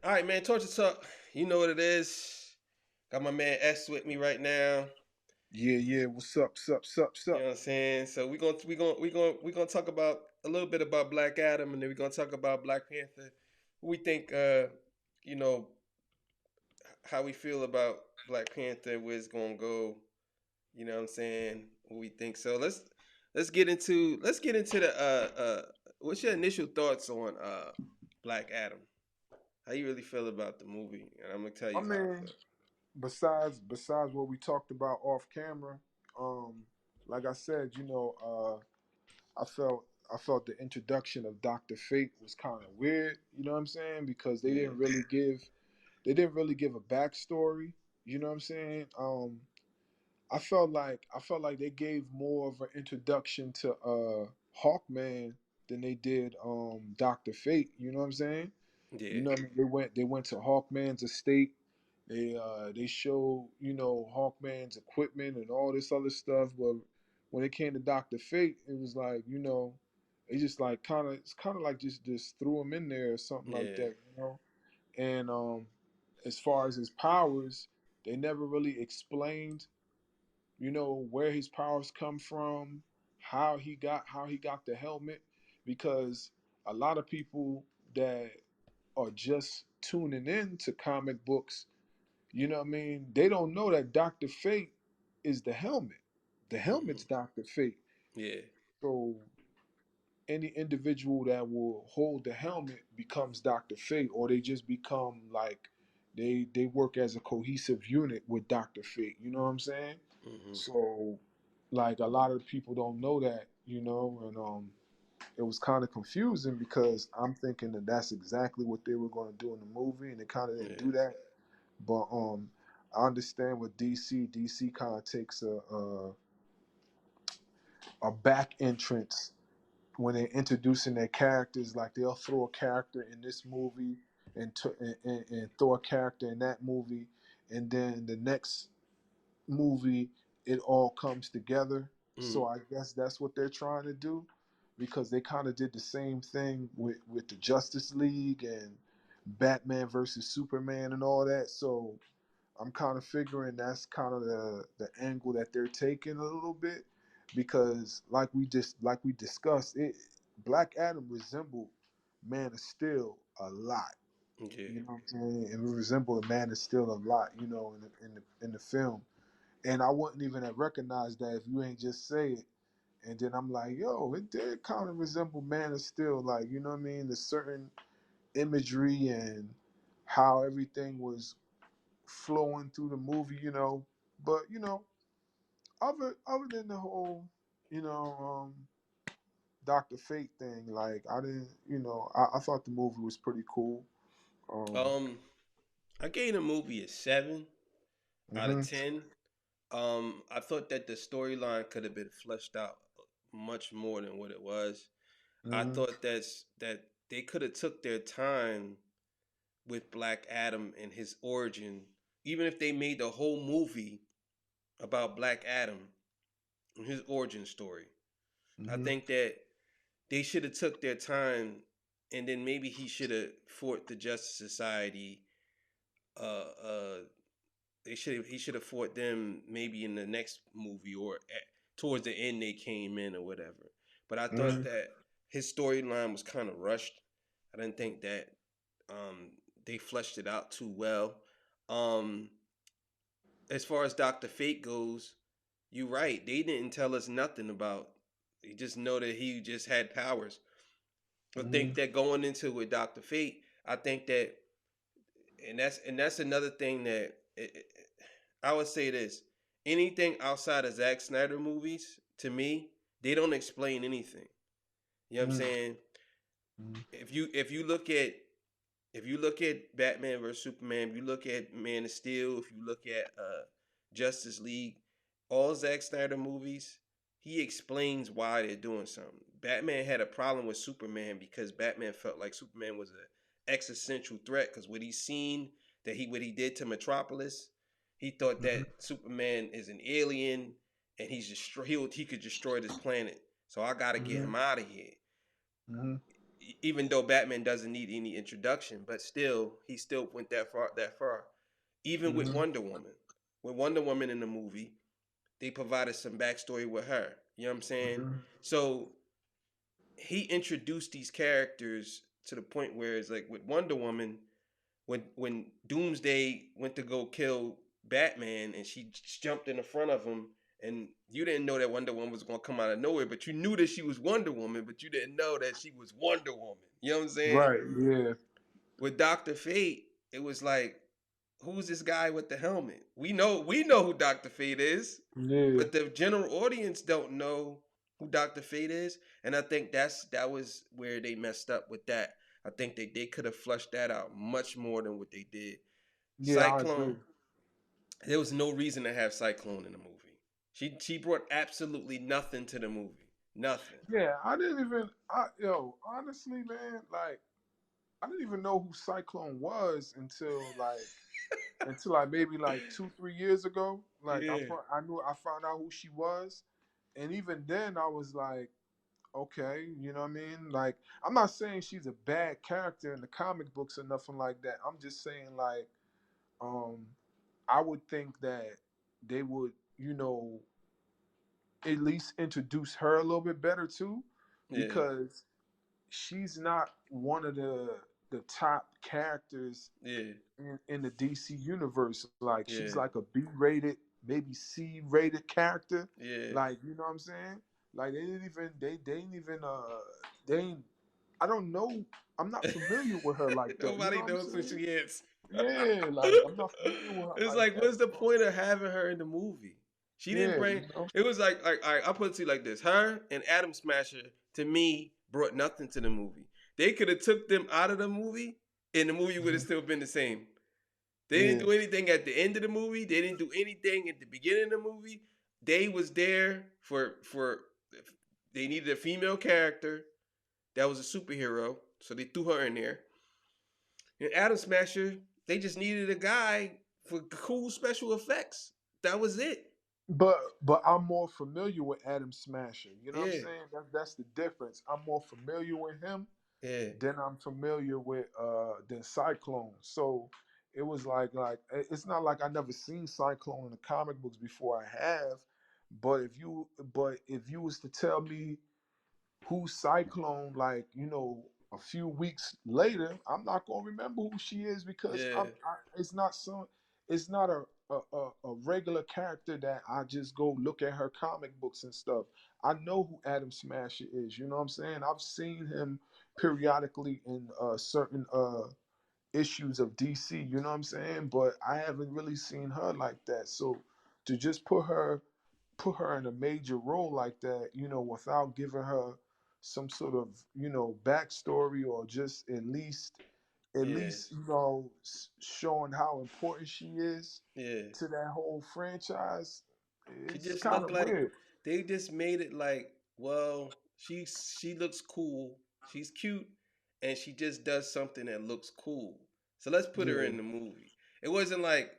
All right, man. Torture Talk. You know what it is. Got my man S with me right now. Yeah, yeah. What's up? Sup? Sup? You know Sup? what I'm saying? So we're gonna talk about a little bit about Black Adam, and then we're gonna talk about Black Panther. We think, you know, how we feel about Black Panther, where it's gonna go. You know what I'm saying? What we think. So let's get into the what's your initial thoughts on Black Adam? How you really feel about the movie? And I'm gonna tell I you how I mean, feel. besides what we talked about off camera, um, like I said, I felt the introduction of Doctor Fate was kind of weird. You know what I'm saying? Because Yeah. they didn't really give a backstory. You know what I'm saying? I felt like they gave more of an introduction to Hawkman than they did Doctor Fate. You know what I'm saying? You Yeah. know, they went to Hawkman's estate. They showed Hawkman's equipment and all this other stuff. But when it came to Doctor Fate, it was like it just like kind of like just threw him in there or something like Yeah. that. And as far as his powers, they never really explained where his powers come from, how he got the helmet, because a lot of people that are just tuning in to comic books, what I mean, they don't know that Dr. Fate is the helmet. The Hmm. helmet's Dr. Fate. Yeah. So any individual that will hold the helmet becomes Dr. Fate, or they just become like they work as a cohesive unit with Dr. Fate. You know what I'm saying? Hmm. So like a lot of people don't know that, and it was kind of confusing because I'm thinking that that's exactly what they were going to do in the movie, and they kind of didn't Yeah. do that. But I understand with DC. DC kind of takes a back entrance when they're introducing their characters. Like they'll throw a character in this movie and throw a character in that movie, and then the next movie it all comes together. Hmm. So I guess that's what they're trying to do, because they kind of did the same thing with the Justice League and Batman versus Superman and all that. So I'm kind of figuring that's kind of the angle that they're taking a little bit, because like we discussed it, Black Adam resembled Man of Steel a lot. Yeah. You know what I'm saying? And we resemble Man of Steel a lot. In the film, and I wouldn't even have recognized that if you ain't just say it. And then I'm like, yo, it did kind of resemble Man of Steel, like you know what I mean? The certain imagery and how everything was flowing through the movie. But other than the whole, you know, Doctor Fate thing, like I didn't, I thought the movie was pretty cool. Um, Um, I gave the movie a 7 out of hmm 10. I thought that the storyline could have been fleshed out much more than what it was. I hmm thought that they could have took their time with Black Adam and his origin, even if they made the whole movie about Black Adam and his origin story. I hmm think that they should have took their time, and then maybe he should have fought the Justice Society. Uh, uh, he should have fought them maybe in the next movie or towards the end they came in or whatever. But I thought hmm that his storyline was kind of rushed. I didn't think that they fleshed it out too well. Um, as far as Doctor Fate goes, you're right. They didn't tell us nothing about. They just know that he just had powers. I hmm think that going into with Doctor Fate, I think that, and that's another thing that I would say this: anything outside of Zack Snyder movies, to me, they don't explain anything. You know what I'm hmm saying? If you look at Batman versus Superman, if you look at Man of Steel, if you look at Justice League, all Zack Snyder movies, he explains why they're doing something. Batman had a problem with Superman because Batman felt like Superman was an existential threat because what he did to Metropolis, he thought hmm that Superman is an alien and he could destroy this planet. So I got to get hmm him out of here. hmm even though Batman doesn't need any introduction, but still he still went that far. That far. Even with Mm-hmm. Wonder Woman in the movie, they provided some backstory with her. You know what I'm saying? Mm-hmm. So he introduced these characters to the point where it's like with Wonder Woman, when Doomsday went to go kill Batman and she jumped in the front of him, and you didn't know that Wonder Woman was gonna come out of nowhere, but you knew that she was Wonder Woman, but you didn't know that she was Wonder Woman. You know what I'm saying? Right. Yeah. With Doctor Fate, it was like, who's this guy with the helmet? We know who Doctor Fate is, Yeah. but the general audience don't know who Doctor Fate is, and I think that was where they messed up with that. I think they could have flushed that out much more than what they did. Yeah. I Cyclone, agree. there was no reason to have Cyclone in the movie. She brought absolutely nothing to the movie. Nothing. Yeah. I didn't even. Yo, honestly, man, like I didn't even know who Cyclone was until like maybe like 2 3 years ago. Like Yeah. I found out who she was, and even then I was like, okay, you know what I mean? Like I'm not saying she's a bad character in the comic books or nothing like that. I'm just saying like, um, I would think that they would, at least introduce her a little bit better too, Yeah. because she's not one of the top characters Yeah. in the DC universe. Like she's Yeah. like a B-rated, maybe C-rated character. Yeah. Like you know what I'm saying? Like they didn't even they ain't, I don't know. I'm not familiar with her like that. You know Nobody what I'm knows who she saying? is. Yeah, like I'm not familiar with her It's like like, that. what's the So point of having her in the movie? She didn't yeah, bring. It was like all right, I'll put it to you like this: her and Adam Smasher to me brought nothing to the movie. They could have took them out of the movie, and the movie would have mhm, still been the same. They didn't yeah, do anything at the end of the movie. They didn't do anything at the beginning of the movie. They was there for. They needed a female character that was a superhero, so they threw her in there. And Adam Smasher, they just needed a guy for cool special effects. That was it. but I'm more familiar with Adam Smasher. You know what I'm Yeah, saying? That's the difference. I'm more familiar with him yeah, than I'm familiar with than Cyclone. So it was like it's not like I never seen Cyclone in the comic books before. I have, but if you was to tell me who Cyclone, like a few weeks later, I'm not gonna remember who she is because yeah, it's not a regular character that I just go look at her comic books and stuff. I know who Adam Smasher is. You know what I'm saying? I've seen him periodically in certain issues of DC. You know what I'm saying? But I haven't really seen her like that. So to just put her in a major role like that, without giving her some sort of, backstory, or just at yeah, least, showing how important she is yeah. to that whole franchise, She it's just kind looked of like weird. they just made it like, well, she looks cool, she's cute, and she just does something that looks cool. So let's put her Yeah. in the movie. It wasn't like,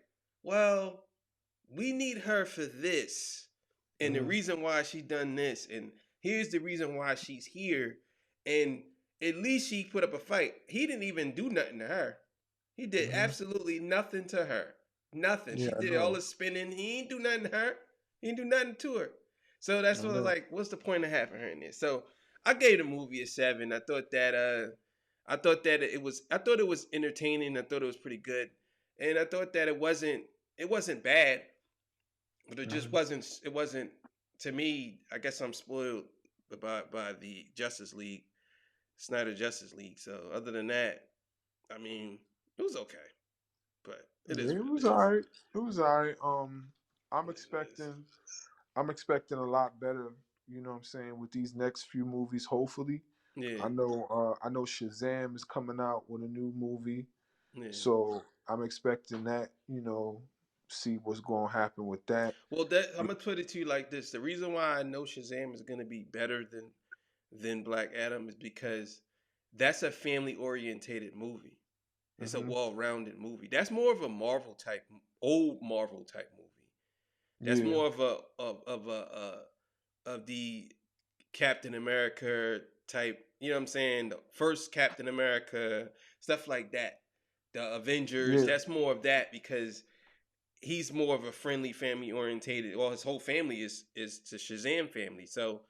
well, we need her for this, and the Hmm. reason why she done this, and here's the reason why she's here, and at least she put up a fight. He didn't even do nothing to her. He did Hmm. absolutely nothing to her. Nothing. Yeah, She I did all know. the spinning. He ain't do nothing to her. He ain't do nothing to her. So that's I what I was know. like, what's the point of having her in this? So I gave the movie a 7. I thought it was entertaining. I thought it was pretty good. And I thought that it wasn't bad, but Hmm. it wasn't to me. I guess I'm spoiled by the Justice League, Snyder Justice League. So other than that, I mean, it was okay, but it Yeah, is it what was it is. all right. It was all right. I'm It is what it is. expecting I'm expecting a lot better, you know what I'm saying, with these next few movies, hopefully. Yeah, I know Shazam is coming out with a new movie. yeah. So I'm expecting that, see what's gonna happen with that. Well, I'm gonna put it to you like this: the reason why I know Shazam is gonna be better than Black Adam is because that's a family orientated movie. It's a Hmm. well rounded movie. That's more of a Marvel type, old Marvel type movie. That's Yeah. more of of the Captain America type. You know what I'm saying? The first Captain America, stuff like that. The Avengers, Yeah. that's more of that because he's more of a friendly, family orientated. Well, his whole family is the Shazam family, so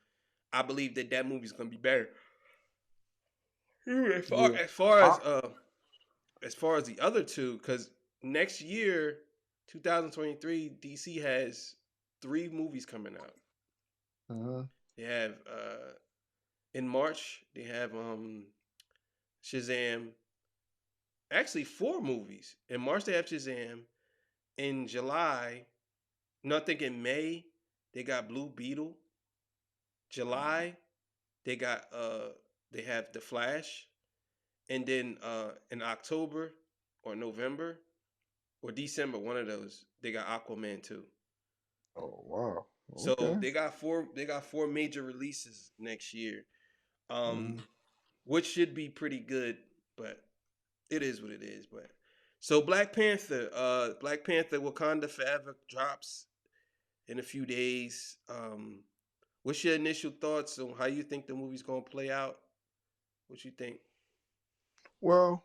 I believe that that movie's gonna be better. As far Yeah. as far I as as far as the other two, because next year, 2023, DC has three movies coming out. mhm. They have in March they have Shazam. Actually, four movies. In March they have Shazam. In July, no, I think in May they got Blue Beetle. July they have The Flash, and then in October or November or December, one of those, they got Aquaman too. Oh wow. So Okay. they got four major releases next year. Um Mhm. which should be pretty good, but it is what it is. But so Black Panther Wakanda Forever drops in a few days. What's your initial thoughts on how you think the movie's gonna play out? What you think? Well,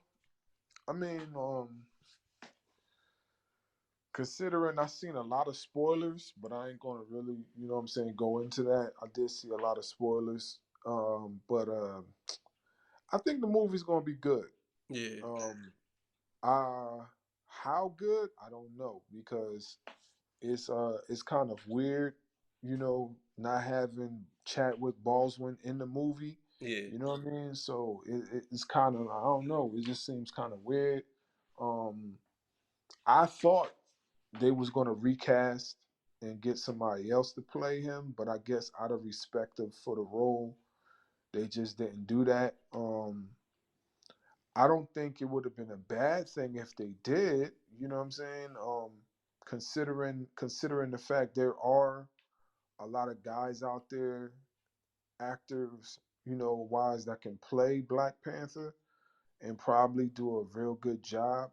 I mean, considering I seen a lot of spoilers, but I ain't gonna really, you know what I'm saying, go into that. I did see a lot of spoilers. But I think the movie's gonna be good. Yeah, Um uh how good? I don't know because it's kind of weird, not having Chadwick Boseman in the movie. yeah, You know what I mean? So it's kind of, I don't know. It just seems kind of weird. Um, I thought they was gonna recast and get somebody else to play him, but I guess out of respect for the role, they just didn't do that. I don't think it would have been a bad thing if they did. You know what I'm saying? Considering the fact there are a lot of guys out there, actors, wise that can play Black Panther and probably do a real good job,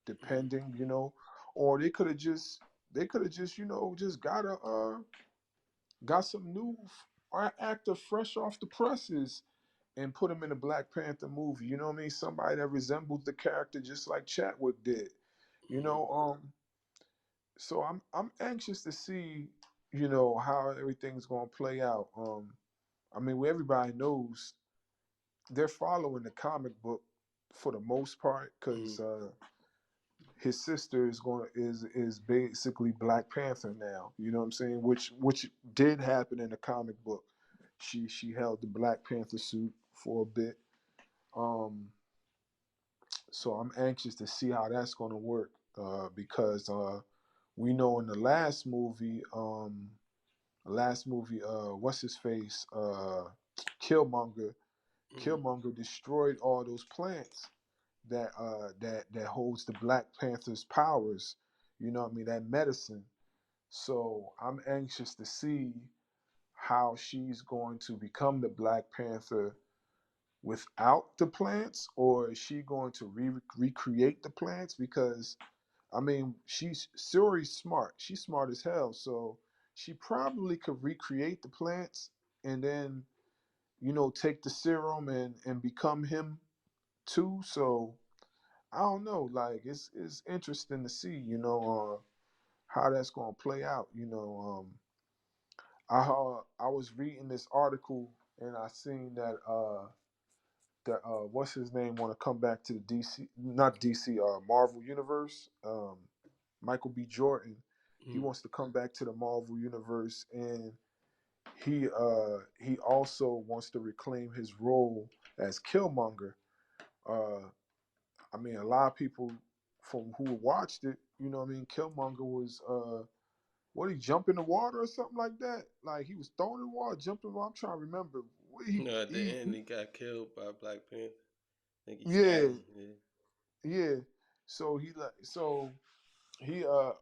depending, or they could have just, just got some new actor fresh off the presses and put him in a Black Panther movie. You know what I mean? Somebody that resembles the character just like Chadwick did. You mm-hmm. know, so I'm anxious to see, how everything's gonna play out. I mean, where everybody knows they're following the comic book for the most part Mm-hmm. because his sister is basically Black Panther now. You know what I'm saying? Which did happen in the comic book. She held the Black Panther suit for a bit. Um, so I'm anxious to see how that's going to work because we know in the last movie, what's his face, Killmonger. Mm-hmm. Killmonger destroyed all those plants that holds the Black Panther's powers. You know what I mean? That medicine. So I'm anxious to see how she's going to become the Black Panther without the plants, or is she going to recreate the plants? Because I mean, she's Suri's smart. She's smart as hell. So she probably could recreate the plants and then, take the serum and become him too. So I don't know. Like it's interesting to see, how that's gonna play out. I was reading this article and I seen that what's his name want to come back to the DC, not DC, Marvel universe. Michael B. Jordan, he Mm-hmm. wants to come back to the Marvel universe, and he also wants to reclaim his role as Killmonger. Uh, I mean, a lot of people from who watched it, what I mean, Killmonger was what, he jump in the water or something like that? Like he was thrown in the water, jumped in the water. I'm trying to remember. No, at the end he got killed by Black Panther. I think he stabbed Yeah, him. Yeah, yeah. So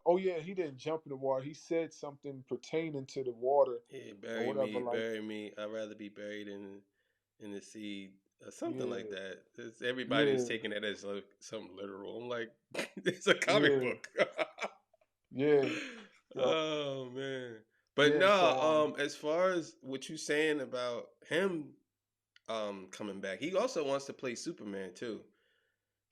oh yeah, he didn't jump in the water. He said something pertaining to the water yeah. or Bury whatever. me, Like, bury me. I'd rather be buried in the sea, or something like yeah, that. Everybody was yeah, taking that as like something literal. I'm like, it's a comic yeah, book. yeah, yup, Oh man. But yeah. no, So as far as what you saying about him, coming back. He also wants to play Superman too.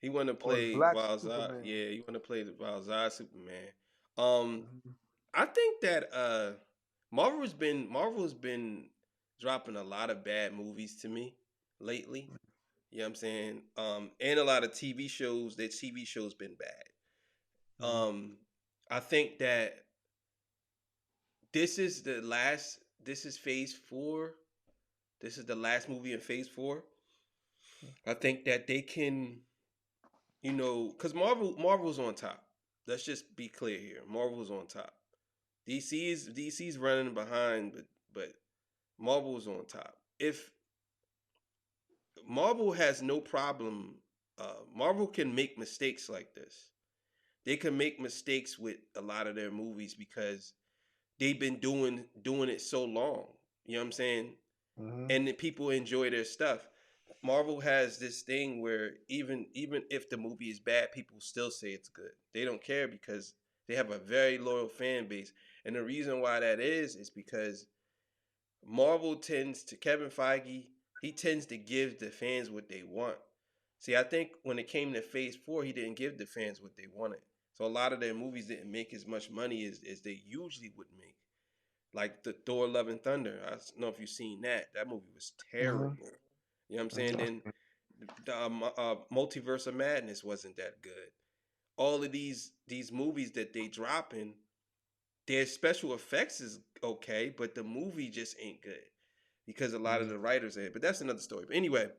He want to Or the play Black Valzar. Superman. Yeah, he want to play the Valzar Superman. Um, Mhm. I think that Marvel's been dropping a lot of bad movies to me lately. You know what I'm saying? And a lot of TV shows. Their TV shows been bad. Mhm. I think that this is the last. This is Phase 4. This is the last movie in Phase 4. I think that they can, because Marvel's on top. Let's just be clear here. Marvel's on top. DC's running behind, but Marvel's on top. If Marvel has no problem, Marvel can make mistakes like this. They can make mistakes with a lot of their movies because they've been doing it so long. You know what I'm saying? Mhm. And the people enjoy their stuff. Marvel has this thing where even if the movie is bad, people still say it's good. They don't care because they have a very loyal fan base. And the reason why that is because Marvel tends to Kevin Feige, he tends to give the fans what they want. See, I think when it came to Phase 4, he didn't give the fans what they wanted. So a lot of their movies didn't make as much money as they usually would make. Like the Thor Love and Thunder. I don't know if you've seen that. That movie was Mhm. terrible. You know what I'm saying? Mhm. Then the Multiverse of Madness wasn't that good. All of these movies that they dropping, their special effects is okay, but the movie just ain't good because a lot of Mhm. the writers are. But that's another story. But anyway,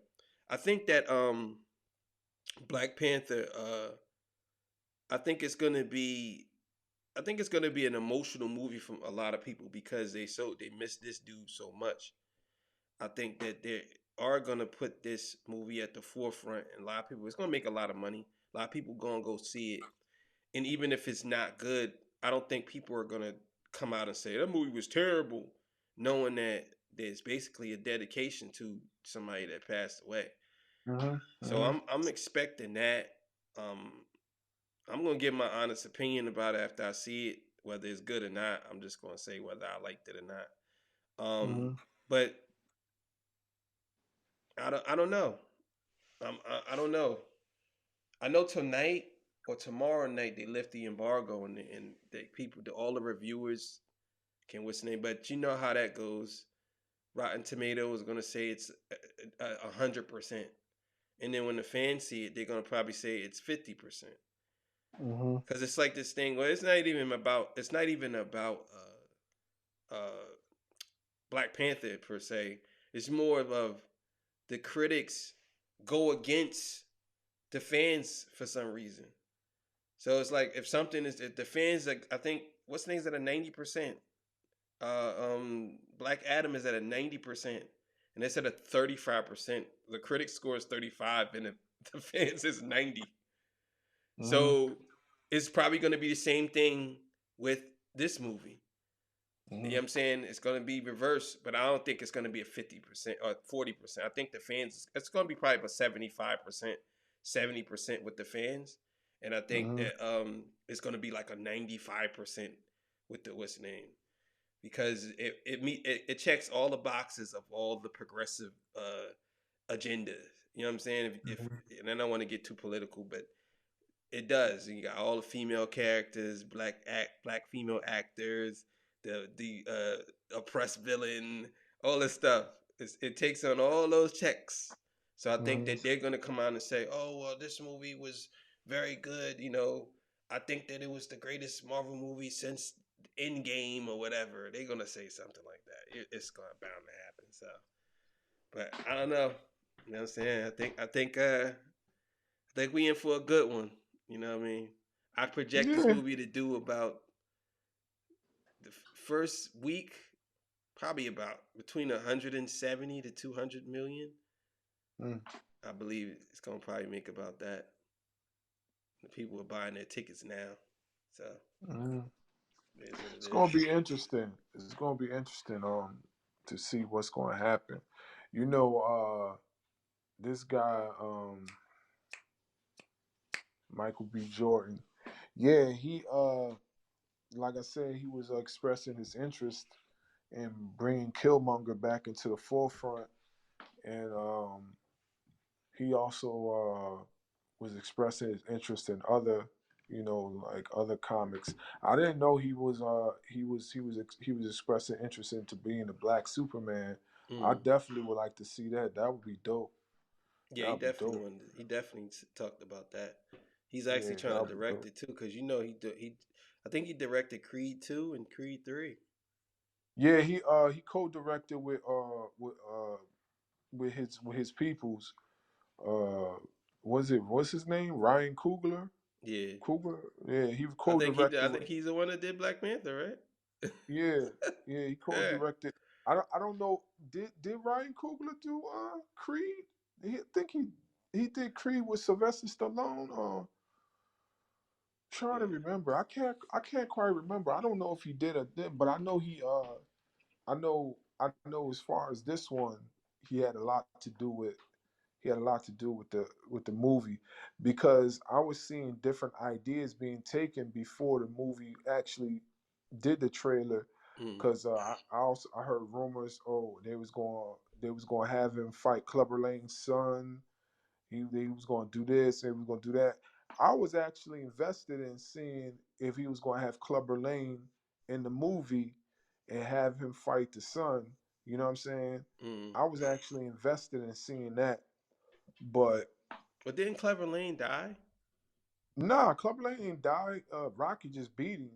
I think that Black Panther. I think it's gonna be. I think it's gonna be an emotional movie from a lot of people because they miss this dude so much. I think that they are gonna put this movie at the forefront, and a lot of people. It's gonna make a lot of money. A lot of people gonna go see it, and even if it's not good, I don't think people are gonna come out and say that movie was terrible, knowing that there's basically a dedication to somebody that passed away. Mhm. So Mhm. I'm expecting that. Um, I'm gonna give my honest opinion about it after I see it, whether it's good or not. I'm just gonna say whether I liked it or not. Mhm. But I don't know. I don't know. I know tonight or tomorrow night they lift the embargo and the people, all the reviewers can what's the name, but you know how that goes. Rotten Tomatoes is gonna say it's 100%, and then when the fans see it, they're gonna probably say it's 50%. Mhm. Because it's like this thing where it's not even about Black Panther per se. It's more of the critics go against the fans for some reason. So it's like if the fans, like, I think what's things at a 90%. Black Adam is at a 90%, and it's at a 35%. The critic score is 35, and the fans is 90. Mhm. So it's probably going to be the same thing with this movie. You know what Mhm. I'm saying? It's going to be reversed, but I don't think it's going to be a 50% or 40%. I think the fans, it's going to be probably about 75%, 70% with the fans. And I think Mhm. that it's going to be like a 95% with the what's name, because it checks all the boxes of all the progressive agendas. You know what I'm saying? Mhm. And I don't want to get too political, but it does. You got all the female characters, black female actors, the oppressed villain, all this stuff. It takes on all those checks. So I think Mhm. that they're gonna come out and say, "Oh well, this movie was very good." I think that it was the greatest Marvel movie since Endgame or whatever. They're gonna say something like that. It's gonna bound to happen. So, but I don't know. You know what I'm saying? I think we in for a good one. You know what I mean? I project this Yeah. movie to do about the first week, probably about between 170 to 200 million. Mm. I believe it's gonna probably make about that. The people are buying their tickets now, so Mhm. it is what it It's gonna is. be interesting. It's gonna be interesting to see what's gonna happen. You know, this guy, Michael B. Jordan. Yeah, he like I said, he was expressing his interest in bringing Killmonger back into the forefront and he also was expressing his interest in other, like other comics. I didn't know he was expressing interest into being the Black Superman. I Mm. definitely would like to see that. That would be dope. Yeah, That he would be definitely dope. wanted. He definitely talked about that. He's actually Yeah, trying that to would be direct dope. it too, because you know he. I think he directed Creed 2 and Creed 3. Yeah, he co-directed with his peoples. Uh, what's his name? Ryan Coogler. Yeah, Coogler. Yeah, he I think he. co-directed I with. think he's the one that did Black Panther, right? Yeah, yeah, he Yeah, co-directed. I don't know. Did Ryan Coogler do Creed? I think he did Creed with Sylvester Stallone. Trying to yeah. remember. I can't quite remember. I don't know if he did or did, but I know I know as far as this one, he had a lot to do with the movie, because I was seeing different ideas being taken before the movie actually did the trailer. Mm, Because I heard rumors, they was going to have him fight Clubber Lane's son. He was going to do this and he was going to do that. I was actually invested in seeing if he was going to have Clubber Lane in the movie and have him fight the son. You know what I'm saying? mm. I was actually invested in seeing that, but But didn't Clever Lane die? nah, Clubber Lane ain't died. Rocky just beat him.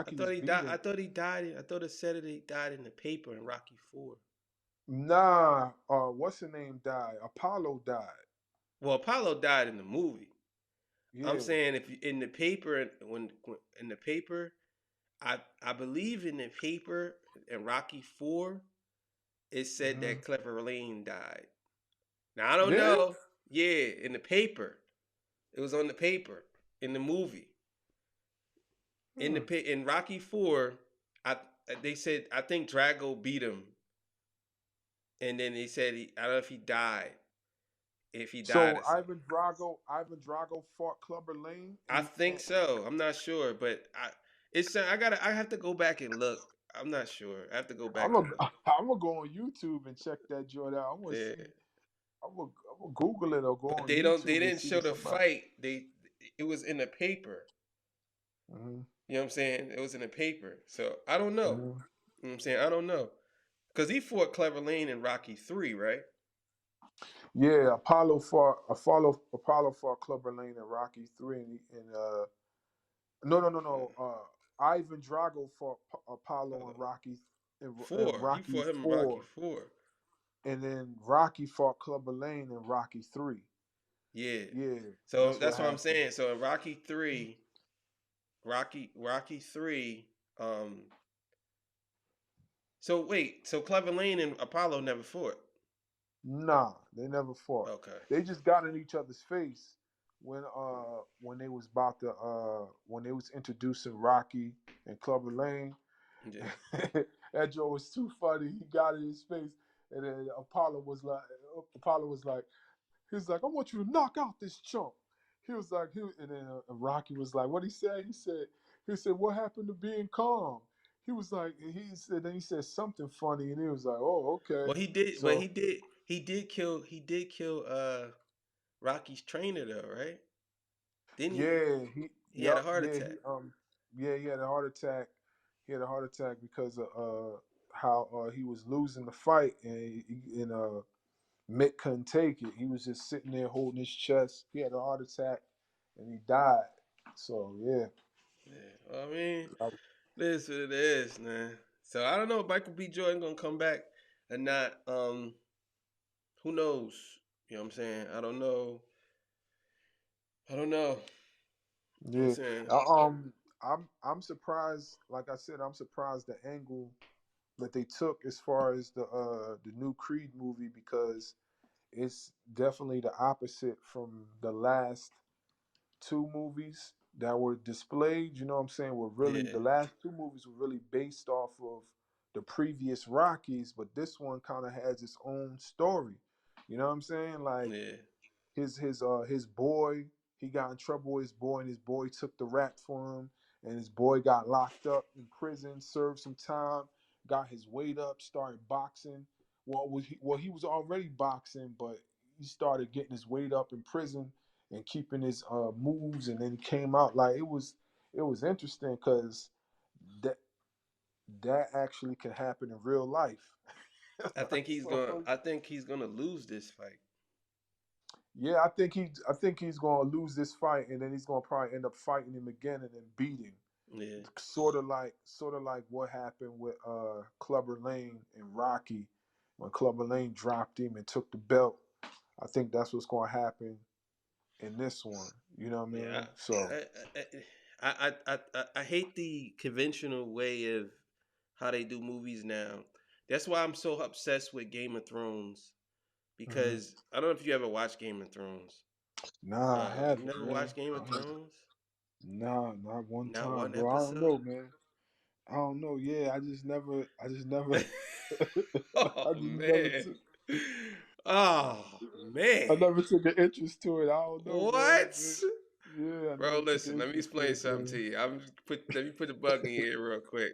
I Rocky thought just he beat died. him. I thought he died. I thought it said that he died in the paper in Rocky 4. Nah, what's the name died? Apollo died. Well, Apollo died in the movie. I'm Yeah. saying if you, in the paper when in the paper, I believe in the paper in Rocky 4 it said Hmm. that Clever Lane died. Now I don't Yeah. know. Yeah, in the paper. It was on the paper in the movie. Hmm. In Rocky 4, I they said I think Drago beat him and then they said I don't know if he died. If he died So or something. Ivan Drago fought Clubber Lane, I think so. I'm not sure, but I have to go back and look. I'm not sure. I have to go I'm back and gonna look. I'm gonna go on YouTube and check that joint out. I'm gonna Yeah. see. I'm gonna Google it or go But on they YouTube and didn't see show if the somebody. fight. It was in the paper. Hmm. You know what I'm saying? It was in the paper. So I don't know. Hmm. You know what I'm saying? I don't know. Cause he fought Clever Lane in Rocky 3, right? Yeah, Apollo fought Clubber Lane in Rocky 3, and no, no, no, Uh, no. Ivan Drago fought Apollo in uh, in 4. He Rocky fought him in Rocky 4, 4. and then Rocky fought Clubber Lane in Rocky 3. Yeah. Yeah, So that's that's what what I'm happened. saying. So in Rocky 3, Rocky 3, so wait, so Clever Lane and Apollo never fought. Nah, they never fought. Okay. They just got in each other's face when they was about to when they was introducing Rocky and Clubber Lane. Yeah. That joke was too funny. He got in his face, and then Apollo was like, he was like, I want you to knock out this chump. He was like, and then Rocky was like, what he said? He said, what happened to being calm? He was like, then he said something funny, and he was like, oh, okay. Well, he did, but So he did kill Rocky's trainer though, right? Didn't he? yeah, He had a heart yeah, attack. he had a heart attack. He had a heart attack because of how he was losing the fight, and Mick couldn't take it. He was just sitting there holding his chest. He had a heart attack, and he died. So yeah. Yeah. Well, I mean, this is what it is, man. So I don't know if Michael B. Jordan gonna come back or not. Who knows? You know what I'm saying? I don't know. I don't know. You know what I'm Yeah, saying? I'm surprised. Like I said, I'm surprised the angle that they took as far as the new Creed movie, because it's definitely the opposite from the last two movies that were displayed. You know what I'm saying? Were really Yeah. the last two movies were really based off of the previous Rockies, but this one kind of has its own story. You know what I'm saying? Like Yeah. his boy, he got in trouble with his boy, and his boy took the rap for him, and his boy got locked up in prison, served some time, got his weight up, started boxing He was already boxing, but he started getting his weight up in prison and keeping his moves, and then he came out like it was interesting because that that actually can happen in real life. Like, so I think he's gonna lose this fight. yeah, I think he's gonna lose this fight, and then he's gonna probably end up fighting him again and then beat him. Yeah. Sort of like what happened with Clubber Lane and Rocky when Clubber Lane dropped him and took the belt. I think that's what's gonna happen in this one. You know what I Yeah. mean? So I I hate the conventional way of how they do movies now. That's why I'm so obsessed with Game of Thrones mhm. because I don't know if you ever watched Game of Thrones. Nah, I You haven't, never man. watched Game of Thrones? Nah, not one Not time, one bro. I don't episode? know, man. I don't know. Yeah, I just never, Oh I just never man. took, Oh I man. never took an interest to it. I don't know, man. What? Yeah, I Bro, never took an listen, let me interest to explain it, something to man. you. Let me put the bug in here real quick.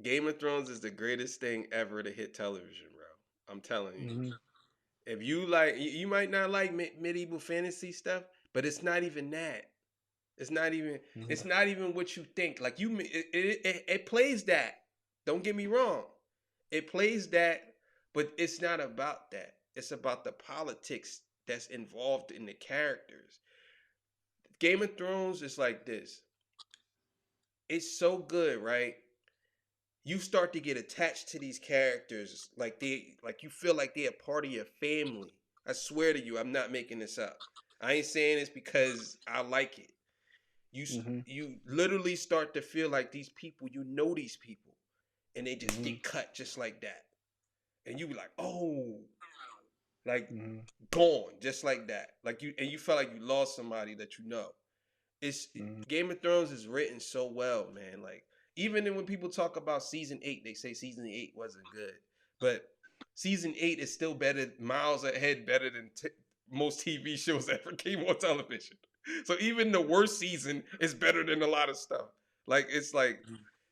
Game of Thrones is the greatest thing ever to hit television, bro. I'm telling you. Hmm. If you like, you might not like medieval fantasy stuff, but it's not even that. It's not even. Hmm. It's not even what you think. Like it plays that. Don't get me wrong. It plays that, but it's not about that. It's about the politics that's involved in the characters. Game of Thrones is like this. It's so good, right? You start to get attached to these characters like you feel like they're a part of your family. I swear to you, I'm not making this up. I ain't saying this because I like it. Hmm. You literally start to feel like these people, you know these people, and they just Hmm. get cut just like that, and you be like, oh, like Hmm. gone just like that, like you felt like you lost somebody that you know. It's Hmm. Game of Thrones is written so well, man. Like even when people talk about season 8, they say season 8 wasn't good, but season 8 is still better, miles ahead, better than most TV shows that ever came on television. So even the worst season is better than a lot of stuff. Like it's like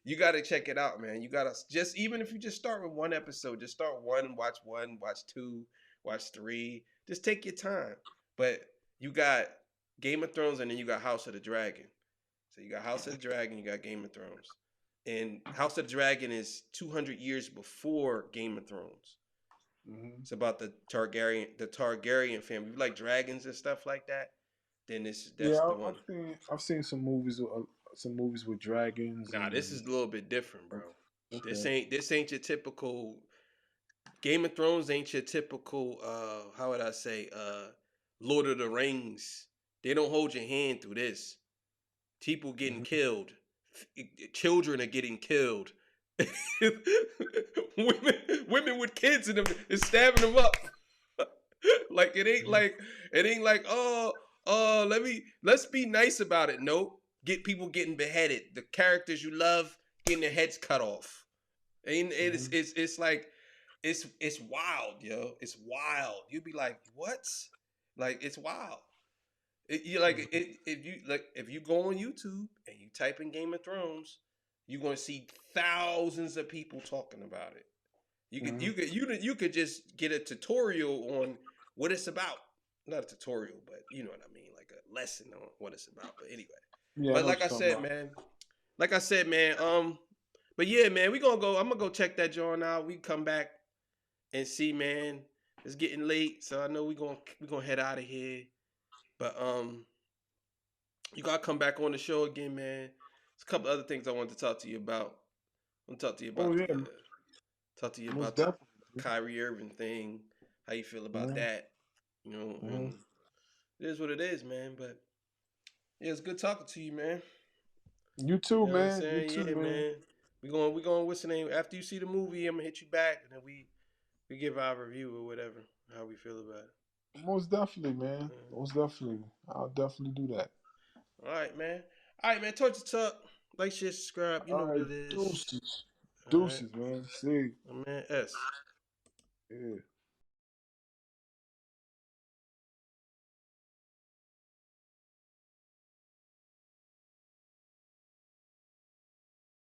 you got to check it out, man. You got to just even if you just start with one episode, just start one, watch two, watch three. Just take your time. But you got Game of Thrones, and then you got House of the Dragon. So you got House of the Dragon, you got Game of Thrones. And House of the Dragon is 200 years before Game of Thrones. Hmm. It's about the Targaryen family. If you like dragons and stuff like that, then Yeah, that's the one. I've seen some movies with dragons Nah, this and is a little bit different, bro. okay. This ain't your typical Game of Thrones ain't your typical how would I say Lord of the Rings. They don't hold your hand through this. People getting Hmm. killed, children are getting killed. Women with kids in them is stabbing them up. Like it ain't like let's be nice about it. Nope, get people getting beheaded. The characters you love getting their heads cut off. And Hmm. it's like it's wild, yo. It's wild. You'd be like, what? Like it's wild. You like if you go on YouTube and you type in Game of Thrones, you're gonna see thousands of people talking about it. Hmm. You could just get a tutorial on what it's about. Not a tutorial, but you know what I mean, like a lesson on what it's about. But anyway, Yeah, I but know what you're talking about. like I said, man, but yeah, man, we gonna go. I'm gonna go check that joint out. We come back and see, man. It's getting late, so I know we gonna head out of here. But you gotta come back on the show again, man. There's a couple other things I wanted to talk to you about. I want to Oh yeah, talk to you most about the definitely. Kyrie Irving thing. How you feel about Hmm. that? You know, Hmm. and it is what it is, man. But yeah, it's good talking to you, man. You You too, know what I'm man. You saying? too, Yeah, man. man. We going what's the name? After you see the movie, I'm gonna hit you back and then we give our review or whatever, how we feel about it. Most definitely, man. Uh, Most definitely. I'll definitely do that. all right, man. All right, man. Torch the tuck. Like, share, subscribe. You know All what right, it is. deuces. All right. Deuces, man. See. My man S. Yeah.